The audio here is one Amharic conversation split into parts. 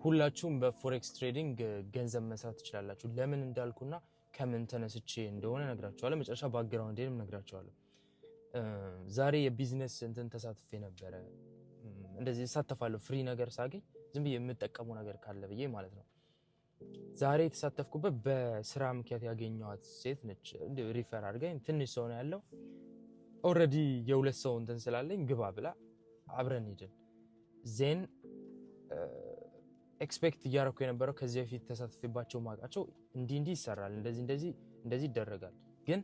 ሁላችሁም በፎሬክስ ትሬዲንግ ገንዘብ መስራት ትችላላችሁ ለምን እንዳልኩና ከምን ተነስቼ እንደሆነ ነግራችኋለሁ መጨረሻ ባክግራውንዴንም ነግራችኋለሁ ዛሬ የቢዝነስ እንትን ተሳትፌ ነበር እንደዚህ ተሳተፋለሁ ፍሪ ነገር ሳገኝ ዝም ብዬ የምጠቀመው ነገር ካለ ብዬ ማለት ነው ዛሬ ተሳተፍኩበት በስራ ምክንያት ያገኘኋት ሴት ነች ሪፈር አድርጋኝ ትንሽ ሰው ነው ያለው ኦሬዲ የሁለት ሰው እንትን ስላለኝ ግባ ብላ አብረን ሄድን ዜን ኤክስፔክት ያረኩ የነበረው ከዚህ በፊት ተሳትፌባቸው ማቃቸው እንዲ ይሰራል እንደዚህ ይደረጋል ግን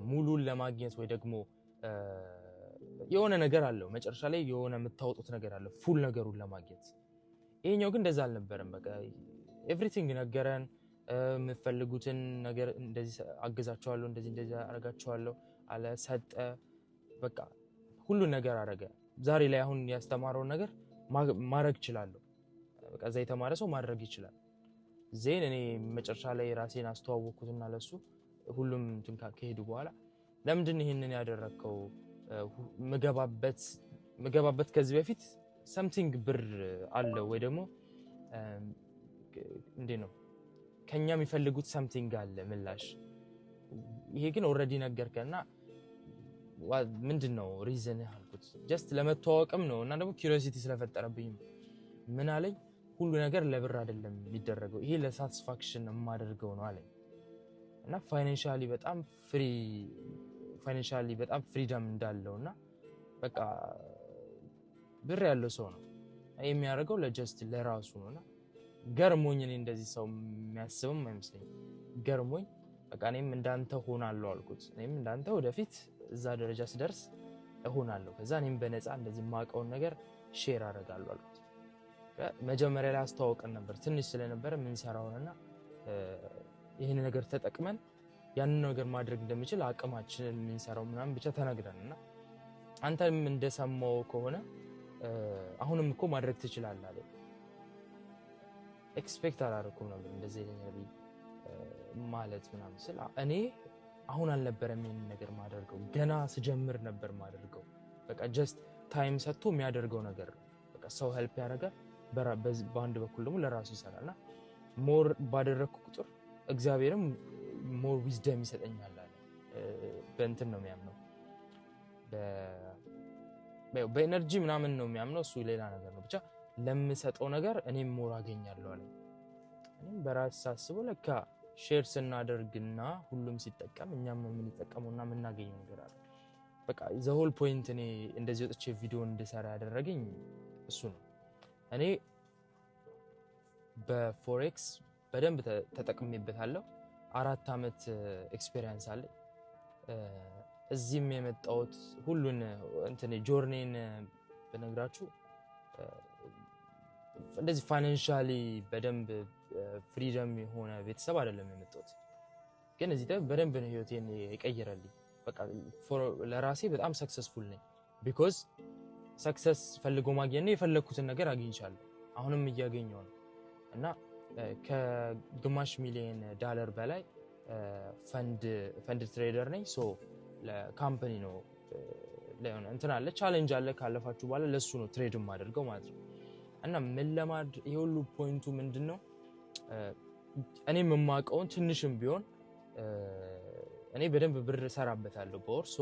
ሙሉን ለማግኘት ወይ ደግሞ የሆነ ነገር አለው መጨረሻ ላይ የሆነ የምታወጡት ነገር አለ ፉል ነገሩን ለማግኘት ይሄኛው ግን እንደዛ አልነበረም በቃ ኤቭሪቲንግ ነገረን የምፈልጉትን ነገር እንደዚህ አገዛቸዋለሁ እንደዚህ አረጋቸዋለሁ አለ ሰጠ በቃ ሁሉ ነገር አረገ ዛሬ ላይ አሁን ያስተማረው ነገር ማድረግ ይችላል በቃ እዛ የተማረ ሰው ማድረግ ይችላል ዜን እኔ መጨረሻ ላይ ራሴን አስተዋወቅኩትና ለሱ ሁሉም እንትን ከሄዱ በኋላ ለምንድን ይሄንን ያደረከው መገባበት ከዚህ በፊት something ብር አለ ወይ ደግሞ እንዴ ነው ከኛ የሚፈልጉት something አለ ምላሽ ይሄ ግን ኦሬዲ ነገርከና ምንድነው ሪዝን አልኩት ጀስት ለመተዋወቅም ነው እና ደግሞ ኪዩሪዮሲቲ ስለፈጠረብኝ ምን አለኝ ሁሉ ነገር ለብር አይደለም የሚደረገው ይሄ ለሳቲስፋክሽን የማደርገው ነው አለኝ እና ፋይናንሻሊ በጣም ፍሪደም እንዳለውና በቃ ብር ያለው ሰው ነው የሚያደርገው ለጀስት ለራሱ ነውና ገርሞኝ እኔ እንደዚህ ሰው የሚያስብም አይመስለኝም ገርሞኝ በቃ እኔም እንዳንተ ሆናለሁ አልኩት እኔም እንዳንተ ወደፊት እዛ ደረጃ ስደርስ እሆናለሁ ከዛ እኔም በነፃ እንደዚህ ማቀውን ነገር ሼር አደርጋለሁ አልኩት መጀመሪያ ላይ አስተዋውቀን ነበር ትንሽ ስለነበረ ምን ሰራውና ይሄን ነገር ተጠቅመን ያንን ነገር ማድረግ እንደምችል አቅማችንን ምን ሰራው ምናምን ብቻ ተናግረንና አንተም እንደሰማው ከሆነ አሁንም እኮ ማድረግ ትችላለህ አለ ኤክስፔክት አላረኩም ነበር እንደዚህ ነገር ማለት ምናምን ስለ እኔ አሁን አልነበረም ይሄን ነገር ማድረገው ገና ስጀምር ነበር ማድረገው በቃ ጀስት ታይም ሰጥቶ የሚያደርገው ነገር በቃ ሰው ሄልፕ ያደርጋል በአንድ በኩል ደግሞ ለራሱ ይሰራልና ሞር ባደረኩ ቁጥር እግዚአብሔርም ሞር ዊዝደም ይሰጠኛል አለ በእንትን ነው የሚያምነው በኤነርጂ ምናምን ነው የሚያምነው እሱ ሌላ ነገር ነው ብቻ ለምሰጠው ነገር እኔም ሞር አገኛለሁ አለ እኔም በራስ ሳስበው ለካ ሼር ስናደርግና ሁሉም ሲጠቀም እኛም ምን ይጠቀሙና ምን እናገኘው ነገር አለ በቃ ዘ ሆል ፖይንት እኔ እንደዚህ ወጥቼ ቪዲዮ እንድሰራ ያደረገኝ እሱ ነው እኔ በፎሬክስ በደንብ ተጠቅሜበታለሁ 4 አመት ኤክስፒሪየንስ አለ እዚህም የመጣሁት ሁሉን እንትን ጆርኒን በነግራችሁ እንደዚህ ፋይናንሻሊ በደንብ ፍሪደም የሆነ ቤተሰብ አይደለም የመጣሁት ግን እዚህ በደንብ ነው ህይወቴን የቀየረልኝ በቃ ለራሴ በጣም ሰክሰስፉል ነኝ ቢኮዝ ሰክሰስ ፈልጎ ማግኘት የፈለኩትን ነገር አግኝቻለሁ አሁንም እያገኘው ነው እና ከግማሽ ሚሊዮን ዶላር በላይ ፈንድ ትሬደር ነኝ ሶ ለካምፓኒ ነው ለሆነ እንትን አለ ቻሌንጅ አለ ካለፋችሁ በኋላ ለሱ ነው ትሬድ ማድረገው ማለት ነው እና ምን ለማድ ይሁሉ ፖይንቱ ምንድነው እኔም የማውቀውን ትንሽም ቢሆን እኔ በደንብ ብር ሰራበታለሁ በወር ሶ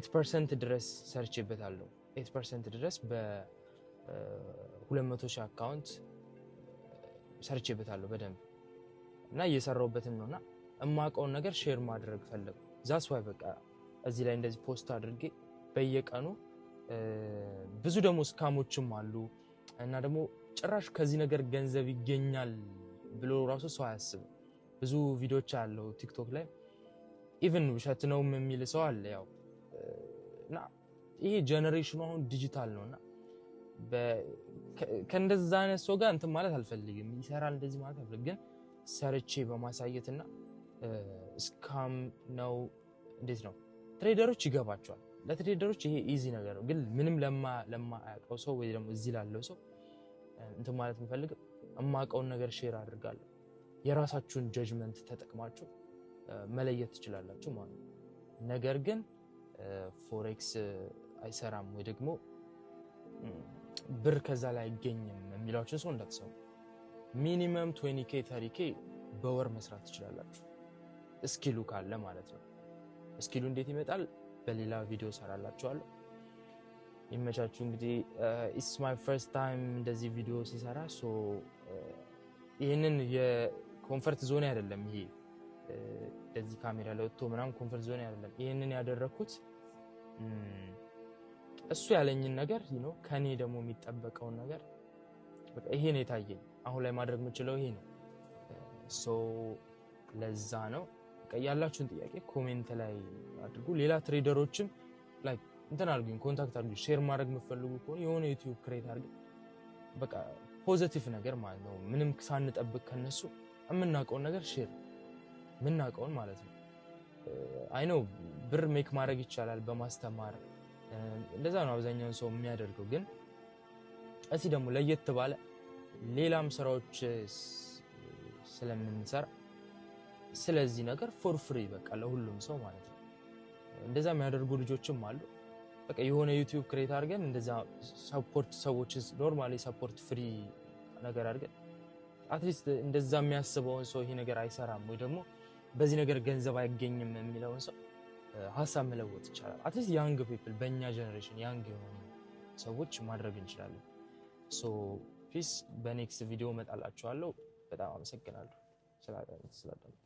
8% ድረስ ሰርቼበታለሁ 8% ድረስ በ200,000 አካውንት ሰርቼበታለሁ በደንብ እና እየሰራሁበትም ነውና እማውቀውን ነገር ሼር ማድረግ ፈለኩ ዛስ ዋይ በቃ እዚህ ላይ እንደዚህ ፖስት አድርጌ በየቀኑ ብዙ ደሞ ስካሞችም አሉ እና ደሞ ጭራሽ ከዚህ ነገር ገንዘብ ይገኛል ብሎ ራሱ ሰው አያስብ ብዙ ቪዲዮዎች አለው ቲክቶክ ላይ ኢቭን ውሸት ነው የሚል ሰው አለ ያው እና ይሄ ጄነሬሽኑ አሁን ዲጂታል ነውና ከእንደዛ አይነት ሰው ጋር እንትን ማለት አልፈልግም ይሰራል እንደዚህ ማለት አልፈልግም ግን ሰርቼ በማሳየትና ስካም ነው እንዴት ነው ትሬደሮች ይገባቸዋል ለትሬደሮች ይሄ ኢዚ ነገር ነው ግን ምንም ለማያውቀው ሰው ወይ ደግሞ እዚህ ላለው ሰው እንትን ማለት የምፈልገው እማውቀውን ነገር ሼር አድርጋለሁ የራሳችሁን ጀጅመንት ተጠቅማችሁ መለየት ትችላላችሁ ማለት ነው ነገር ግን ፎሬክስ አይሰራም ወይ ደግሞ ብር ከዛ ላይ አይገኝም የሚላችሁ ሰው እንዳትሰሙ። ሚኒመም 20k 30k በወር መስራት ትችላላችሁ ስኪሉ ካለ ማለት ነው። ስኪሉ እንዴት ይመጣል በሌላ ቪዲዮ ሰራላችኋለሁ። ይመቻችሁ። እንግዲህ it's my first time እንደዚህ ቪዲዮ ሲሰራ ሶ ይሄንን የኮምፈርት ዞን አይደለም። ይሄ እንደዚህ ካሜራ ላይ ወጥቶ ምናምን ኮምፈርት ዞን አይደለም። ይሄንን ያደረኩት እሱ ያለኝን ነገር ከኔ ደግሞ የሚጠበቀው ነገር በቃ ይሄ ነው የታየኝ። አሁን ላይ ማድረግ የምችለው ይሄ ነው። ሶ ለዛ ነው በቃ ያላችሁን ጥያቄ ኮሜንት ላይ አድርጉ። ሌላ ትሬደሮችም ላይክ እንትን አድርጉኝ፣ ኮንታክት አድርጉኝ። ሼር ማድረግ የምትፈልጉ ከሆነ የሆነ ዩቲዩብ ክሬት አድርጉ። በቃ ፖዚቲቭ ነገር ማለት ነው። ምንም ሳንጠብቅ ከነሱ የምናውቀውን ነገር ሼር የምናውቀውን ማለት ነው። አይ ኖ ብር ሜክ ማድረግ ይቻላል በማስተማር እንደዛ ነው አብዛኛውን ሰው የሚያደርገው። ግን እዚህ ደግሞ ለየት ባለ ሌላም ስራዎች ስለምንሰራ ስለዚህ ነገር ፎር ፍሪ በቃ ለሁሉም ሰው ማለት ነው። እንደዛ የሚያደርጉ ልጆችም አሉ። በቃ የሆነ ዩቲዩብ ክሬት አድርገን እንደዛ ሰፖርት ሰዎች ኖርማሊ ሰፖርት ፍሪ ነገር አድርገን አትሊስት እንደዛ የሚያስበውን ሰው ይሄ ነገር አይሰራም ወይ ደግሞ በዚህ ነገር ገንዘብ አይገኝም የሚለውን ሰው ሀሳብ መለወጥ ይቻላል። አትሊስት ያንግ ፒፕል በእኛ ጀነሬሽን ያንግ የሆኑ ሰዎች ማድረግ እንችላለን። ሶ ፒስ በኔክስት ቪዲዮ መጣላችኋለሁ። በጣም አመሰግናለሁ ስላዳመጣችሁ።